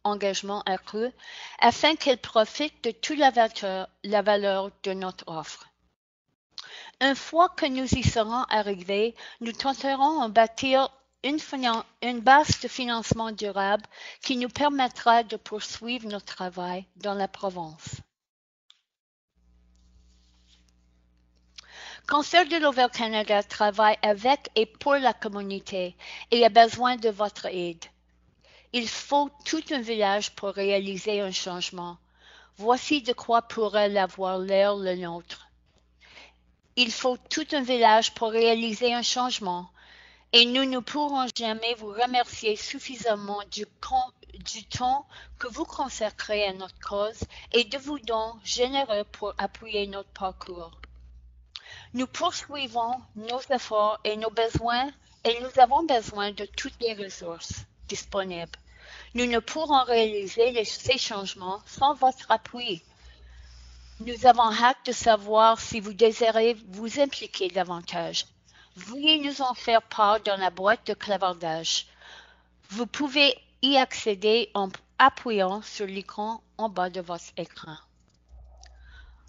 engagement accru, afin qu'elles profitent de toute la valeur de notre offre. Une fois que nous y serons arrivés, nous tenterons de bâtir une base de financement durable qui nous permettra de poursuivre notre travail dans la province. Cancer de l'ovaire Canada travaille avec et pour la communauté et a besoin de votre aide. Il faut tout un village pour réaliser un changement. Voici de quoi pourrait avoir l'air le nôtre. Il faut tout un village pour réaliser un changement. Et nous ne pourrons jamais vous remercier suffisamment du temps que vous consacrez à notre cause et de vos dons généreux pour appuyer notre parcours. Nous poursuivons nos efforts et nos besoins et nous avons besoin de toutes les ressources disponibles. Nous ne pourrons réaliser ces changements sans votre appui. Nous avons hâte de savoir si vous désirez vous impliquer davantage. Veuillez nous en faire part dans la boîte de clavardage. Vous pouvez y accéder en appuyant sur l'icône en bas de votre écran.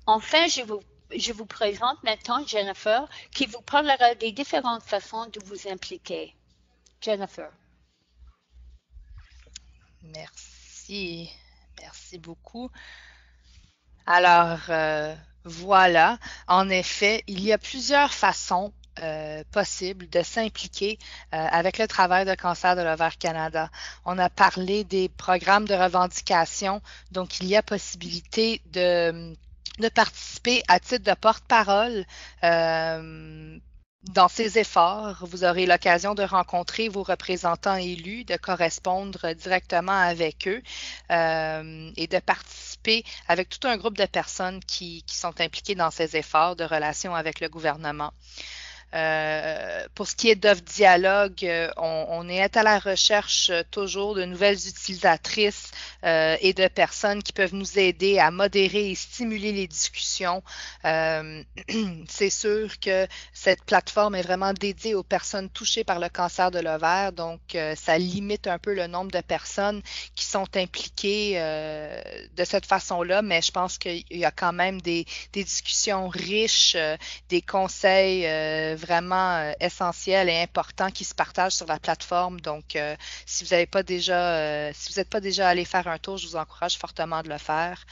Enfin, je vous présente maintenant Jennifer, qui vous parlera des différentes façons de vous impliquer. Jennifer. Merci. Merci beaucoup. Alors, voilà. En effet, il y a plusieurs façons possible de s'impliquer avec le travail de Cancer de l'ovaire Canada. On a parlé des programmes de revendication, donc il y a possibilité de participer à titre de porte-parole dans ces efforts. Vous aurez l'occasion de rencontrer vos représentants élus, de correspondre directement avec eux et de participer avec tout un groupe de personnes qui sont impliquées dans ces efforts de relation avec le gouvernement. Pour ce qui est d'offres dialogue, on est à la recherche toujours de nouvelles utilisatrices et de personnes qui peuvent nous aider à modérer et stimuler les discussions. C'est sûr que cette plateforme est vraiment dédiée aux personnes touchées par le cancer de l'ovaire, donc ça limite un peu le nombre de personnes qui sont impliquées de cette façon-là, mais je pense qu'il y a quand même des discussions riches, des conseils vraiment essentiels et importants qui se partagent sur la plateforme. Donc, si vous n'êtes pas déjà allé faire un tour, je vous encourage fortement de le faire.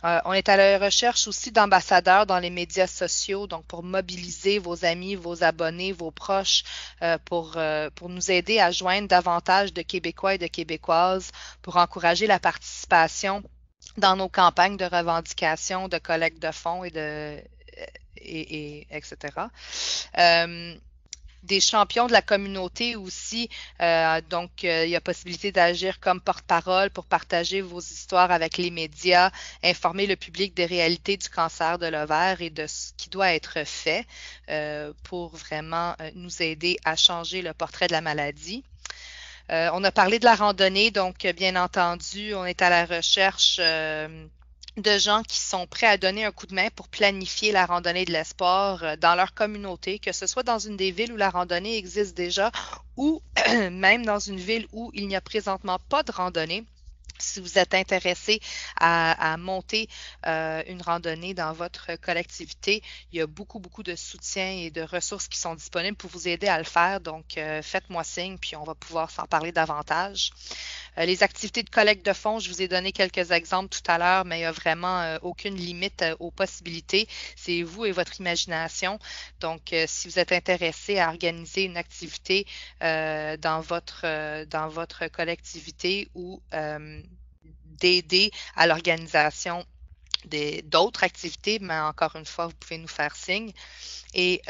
On est à la recherche aussi d'ambassadeurs dans les médias sociaux, donc pour mobiliser vos amis, vos abonnés, vos proches, pour nous aider à joindre davantage de Québécois et de Québécoises, pour encourager la participation dans nos campagnes de revendication, de collecte de fonds etc. Des champions de la communauté aussi. Donc, il y a possibilité d'agir comme porte-parole pour partager vos histoires avec les médias, informer le public des réalités du cancer de l'ovaire et de ce qui doit être fait pour vraiment nous aider à changer le portrait de la maladie. On a parlé de la randonnée, donc bien entendu, on est à la recherche de gens qui sont prêts à donner un coup de main pour planifier la randonnée de l'espoir dans leur communauté, que ce soit dans une des villes où la randonnée existe déjà ou même dans une ville où il n'y a présentement pas de randonnée. Si vous êtes intéressé à monter une randonnée dans votre collectivité, il y a beaucoup de soutien et de ressources qui sont disponibles pour vous aider à le faire. Donc, faites-moi signe, puis on va pouvoir s'en parler davantage. Les activités de collecte de fonds, je vous ai donné quelques exemples tout à l'heure, mais il n'y a vraiment aucune limite aux possibilités. C'est vous et votre imagination. Donc, si vous êtes intéressé à organiser une activité dans votre collectivité ou d'aider à l'organisation d'autres activités, mais encore une fois, vous pouvez nous faire signe. Et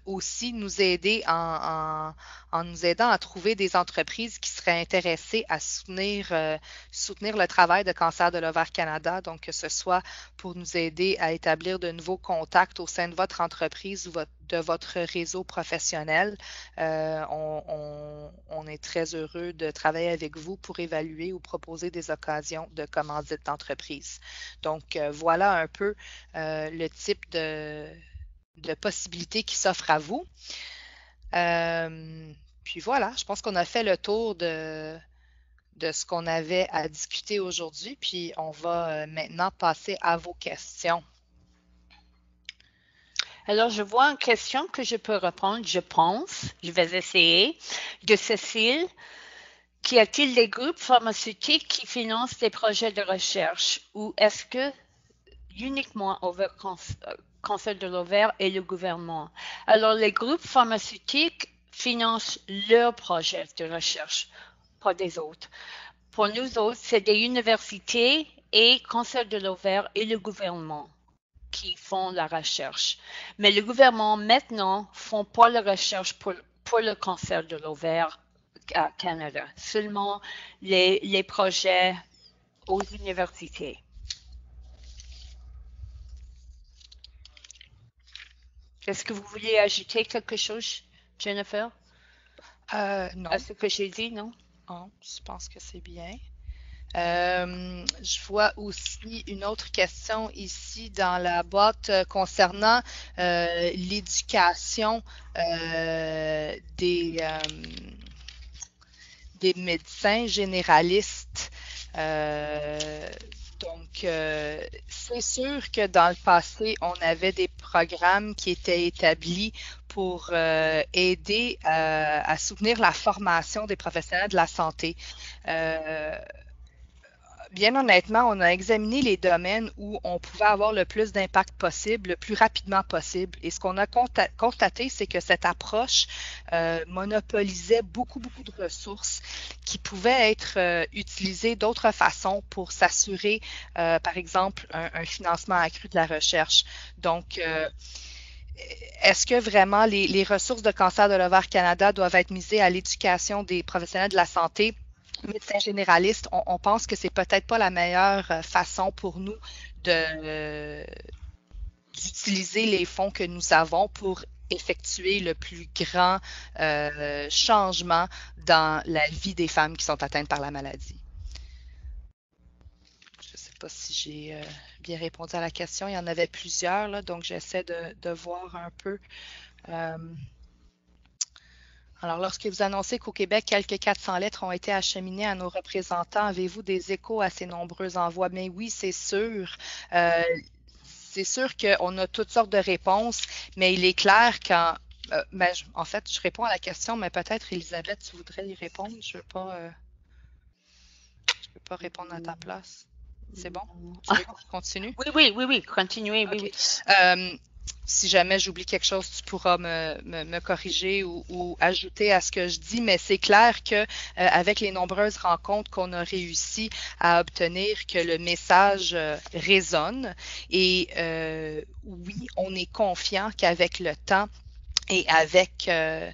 aussi nous aider en nous aidant à trouver des entreprises qui seraient intéressées à soutenir le travail de Cancer de l'ovaire Canada, donc que ce soit pour nous aider à établir de nouveaux contacts au sein de votre entreprise ou de votre réseau professionnel. On est très heureux de travailler avec vous pour évaluer ou proposer des occasions de commandite d'entreprise. Donc, voilà un peu le type de possibilités qui s'offrent à vous. Puis voilà, je pense qu'on a fait le tour de ce qu'on avait à discuter aujourd'hui, puis on va maintenant passer à vos questions. Alors, je vois une question que je peux répondre, je pense, je vais essayer, de Cécile. Qu'y a-t-il des groupes pharmaceutiques qui financent des projets de recherche ou est-ce que uniquement over cancer de l'ovaire et le gouvernement? Alors, les groupes pharmaceutiques financent leurs projets de recherche, pas des autres. Pour nous autres, c'est des universités et cancer de l'ovaire et le gouvernement qui font la recherche. Mais le gouvernement, maintenant, ne font pas la recherche pour le cancer de l'ovaire à Canada. Seulement les projets aux universités. Est-ce que vous voulez ajouter quelque chose, Jennifer? Non. À ce que j'ai dit, non? Non, je pense que c'est bien. Je vois aussi une autre question ici dans la boîte concernant l'éducation des médecins généralistes. Donc, c'est sûr que dans le passé, on avait des programmes qui étaient établis pour aider à soutenir la formation des professionnels de la santé. Bien honnêtement, on a examiné les domaines où on pouvait avoir le plus d'impact possible, le plus rapidement possible. Et ce qu'on a constaté, c'est que cette approche monopolisait beaucoup de ressources qui pouvaient être utilisées d'autres façons pour s'assurer, par exemple, un financement accru de la recherche. Donc, est-ce que vraiment les ressources de Cancer de l'ovaire Canada doivent être misées à l'éducation des professionnels de la santé? Médecins généralistes, on pense que c'est peut-être pas la meilleure façon pour nous d'utiliser les fonds que nous avons pour effectuer le plus grand changement dans la vie des femmes qui sont atteintes par la maladie. Je ne sais pas si j'ai bien répondu à la question. Il y en avait plusieurs, là, donc j'essaie de voir un peu. Alors, lorsque vous annoncez qu'au Québec, quelques 400 lettres ont été acheminées à nos représentants, avez-vous des échos à ces nombreux envois? Mais oui, c'est sûr. C'est sûr qu'on a toutes sortes de réponses, mais il est clair qu'en en fait, je réponds à la question, mais peut-être, Elisabeth, tu voudrais y répondre. Je peux pas répondre à ta place. C'est bon? Tu veux que je continue? Oui, continuez, OK. oui. Si jamais j'oublie quelque chose, tu pourras me corriger ou ajouter à ce que je dis, mais c'est clair que avec les nombreuses rencontres qu'on a réussi à obtenir, que le message résonne et oui, on est confiant qu'avec le temps et avec le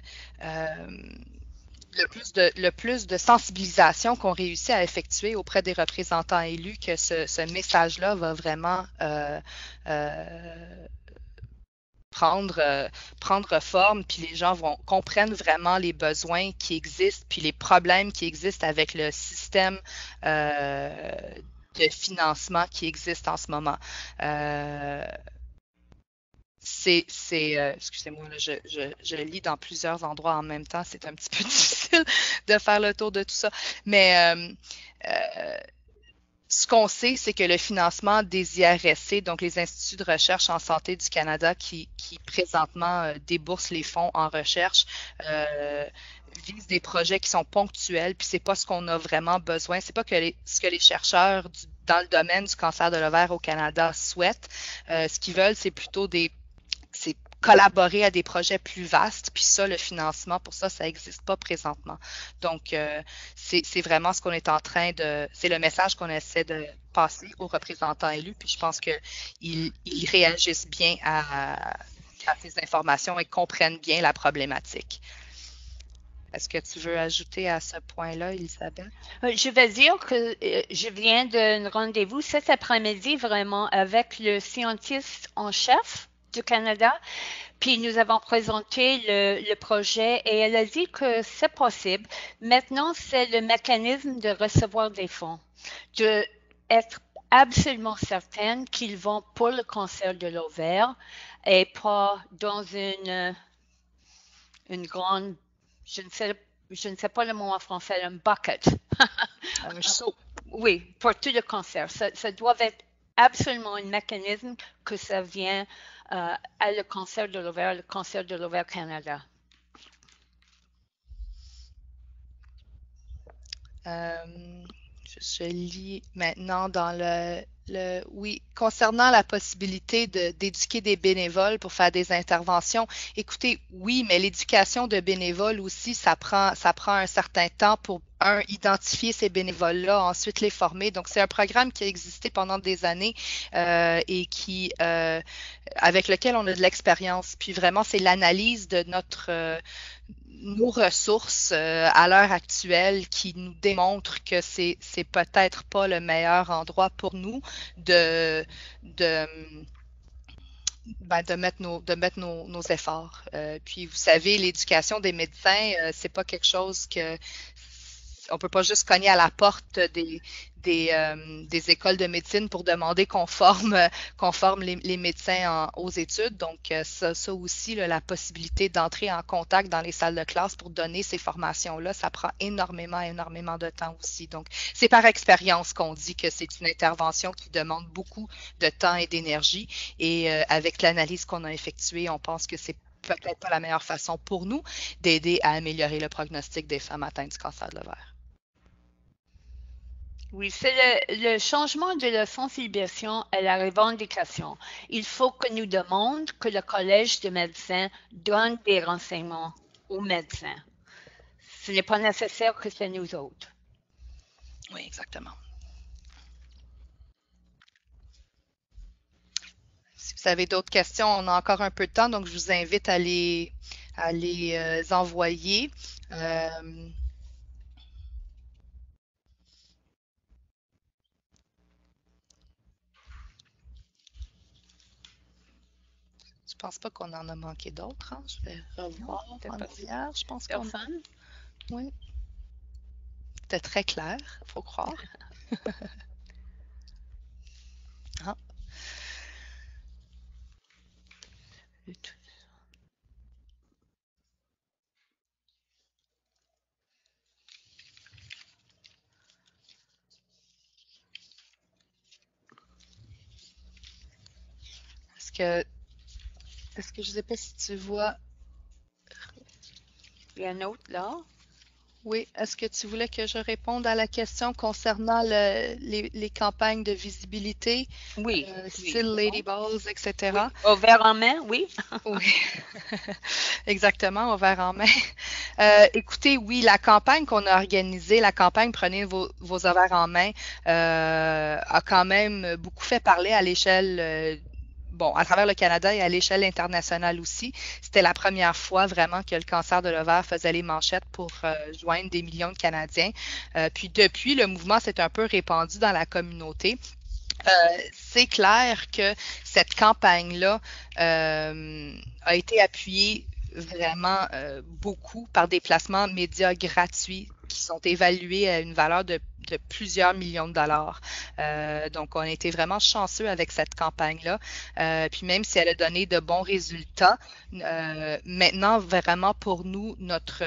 plus de sensibilisation qu'on réussit à effectuer auprès des représentants élus, que ce message-là va vraiment prendre forme, puis les gens comprennent vraiment les besoins qui existent, puis les problèmes qui existent avec le système de financement qui existe en ce moment. Excusez-moi, je lis dans plusieurs endroits en même temps, c'est un petit peu difficile de faire le tour de tout ça, mais ce qu'on sait, c'est que le financement des IRSC, donc les Instituts de recherche en santé du Canada, qui présentement déboursent les fonds en recherche, visent des projets qui sont ponctuels, puis c'est pas ce qu'on a vraiment besoin. C'est pas ce que les chercheurs dans le domaine du cancer de l'ovaire au Canada souhaitent. Ce qu'ils veulent, c'est plutôt c'est collaborer à des projets plus vastes, puis ça, le financement, pour ça, ça n'existe pas présentement. Donc, c'est vraiment ce qu'on est en train c'est le message qu'on essaie de passer aux représentants élus, puis je pense qu'ils réagissent bien à ces informations et comprennent bien la problématique. Est-ce que tu veux ajouter à ce point-là, Elisabeth? Je vais dire que je viens d'un rendez-vous cet après-midi vraiment avec le scientiste en chef du Canada. Puis nous avons présenté le projet et elle a dit que c'est possible. Maintenant, c'est le mécanisme de recevoir des fonds, de être absolument certaine qu'ils vont pour le cancer de l'ovaire et pas dans une grande, je ne sais pas le mot en français, un bucket. Un saut. Oui, pour tout le cancer. Ça doit être absolument un mécanisme que ça vient à le cancer de l'ovaire Canada. Je lis maintenant dans oui, concernant la possibilité d'éduquer des bénévoles pour faire des interventions. Écoutez, oui, mais l'éducation de bénévoles aussi, ça prend un certain temps pour identifier ces bénévoles-là, ensuite les former. Donc, c'est un programme qui a existé pendant des années et avec lequel on a de l'expérience. Puis vraiment, c'est l'analyse de nos ressources à l'heure actuelle qui nous démontrent que c'est peut-être pas le meilleur endroit pour nous de mettre nos efforts. Puis vous savez, l'éducation des médecins, c'est pas quelque chose que on peut pas juste cogner à la porte des écoles de médecine pour demander qu'on forme les médecins aux études. Donc, ça aussi, là, la possibilité d'entrer en contact dans les salles de classe pour donner ces formations-là, ça prend énormément de temps aussi. Donc, c'est par expérience qu'on dit que c'est une intervention qui demande beaucoup de temps et d'énergie. Et avec l'analyse qu'on a effectuée, on pense que c'est peut-être pas la meilleure façon pour nous d'aider à améliorer le prognostic des femmes atteintes du cancer de l'ovaire. Oui, c'est le changement de la sensibilisation à la revendication. Il faut que nous demandions que le Collège de médecins donne des renseignements aux médecins. Ce n'est pas nécessaire que c'est nous autres. Oui, exactement. Si vous avez d'autres questions, on a encore un peu de temps, donc je vous invite à les envoyer. pense pas qu'on en a manqué d'autres. Hein. Je vais revoir C'était en pas arrière. Je pense qu'on... personne. Oui, c'était très clair, faut croire. Ah, est-ce que, est-ce que je sais pas si tu vois... Il y a un autre là. Oui, est-ce que tu voulais que je réponde à la question concernant les campagnes de visibilité, Oui, oui. style C'est Lady bon? Balls, etc.? Oui. Au verre en main, oui. Oui, exactement, au verre en main. Écoutez, oui, la campagne qu'on a organisée, la campagne Prenez vos ovaires en main, a quand même beaucoup fait parler à l'échelle, bon, à travers le Canada et à l'échelle internationale aussi. C'était la première fois vraiment que le cancer de l'ovaire faisait les manchettes pour joindre des millions de Canadiens. Puis depuis, le mouvement s'est un peu répandu dans la communauté. C'est clair que cette campagne-là a été appuyée vraiment beaucoup par des placements médias gratuits qui sont évalués à une valeur de plusieurs millions de dollars. Donc, on a été vraiment chanceux avec cette campagne-là. Puis même si elle a donné de bons résultats, maintenant, vraiment pour nous, notre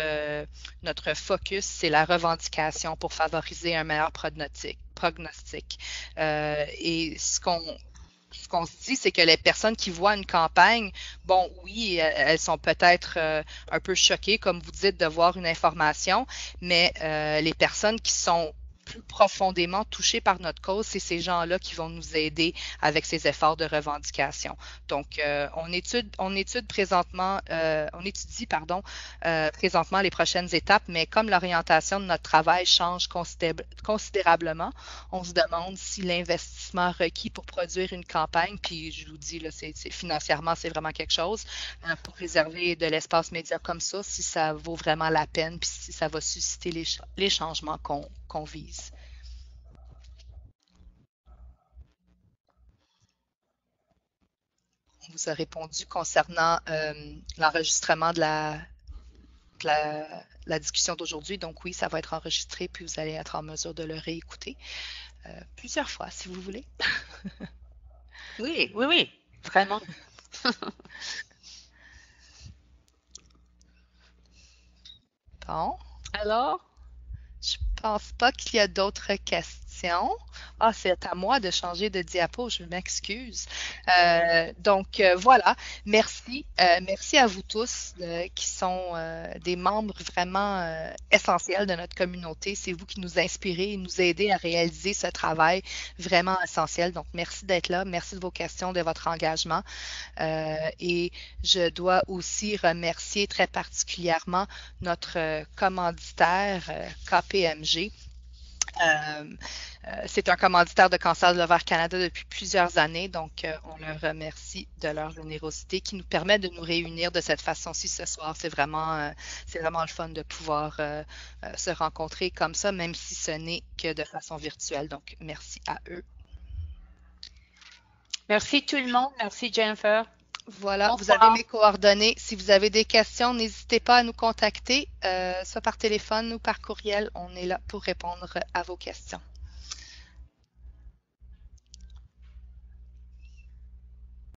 focus, c'est la revendication pour favoriser un meilleur prognostic. Et ce qu'on se dit, c'est que les personnes qui voient une campagne, bon, oui, elles sont peut-être un peu choquées, comme vous dites, de voir une information, mais les personnes qui sont plus profondément touchées par notre cause, c'est ces gens-là qui vont nous aider avec ces efforts de revendication. Donc, on étudie, pardon, présentement les prochaines étapes, mais comme l'orientation de notre travail change considérablement, on se demande si l'investissement requis pour produire une campagne, puis je vous dis, là, financièrement, c'est vraiment quelque chose, pour réserver de l'espace média comme ça, si ça vaut vraiment la peine, puis si ça va susciter les changements qu'on vise. On vous a répondu concernant l'enregistrement de la discussion d'aujourd'hui. Donc oui, ça va être enregistré, puis vous allez être en mesure de le réécouter plusieurs fois, si vous voulez. Oui, oui, oui. Vraiment. Bon, Alors, je pense pas qu'il y a d'autres questions. Ah, c'est à moi de changer de diapo, je m'excuse. Donc voilà, merci. Merci à vous tous qui sont des membres vraiment essentiels de notre communauté. C'est vous qui nous inspirez et nous aidez à réaliser ce travail vraiment essentiel. Donc merci d'être là, merci de vos questions, de votre engagement. Et je dois aussi remercier très particulièrement notre commanditaire KPMG. C'est un commanditaire de Cancer de l'ovaire Canada depuis plusieurs années, donc on leur remercie de leur générosité qui nous permet de nous réunir de cette façon-ci ce soir. C'est vraiment le fun de pouvoir se rencontrer comme ça, même si ce n'est que de façon virtuelle. Donc, merci à eux. merci tout le monde. Merci Jennifer. Voilà, vous Bonsoir. avez mes coordonnées. Si vous avez des questions, n'hésitez pas à nous contacter, soit par téléphone ou par courriel. On est là pour répondre à vos questions.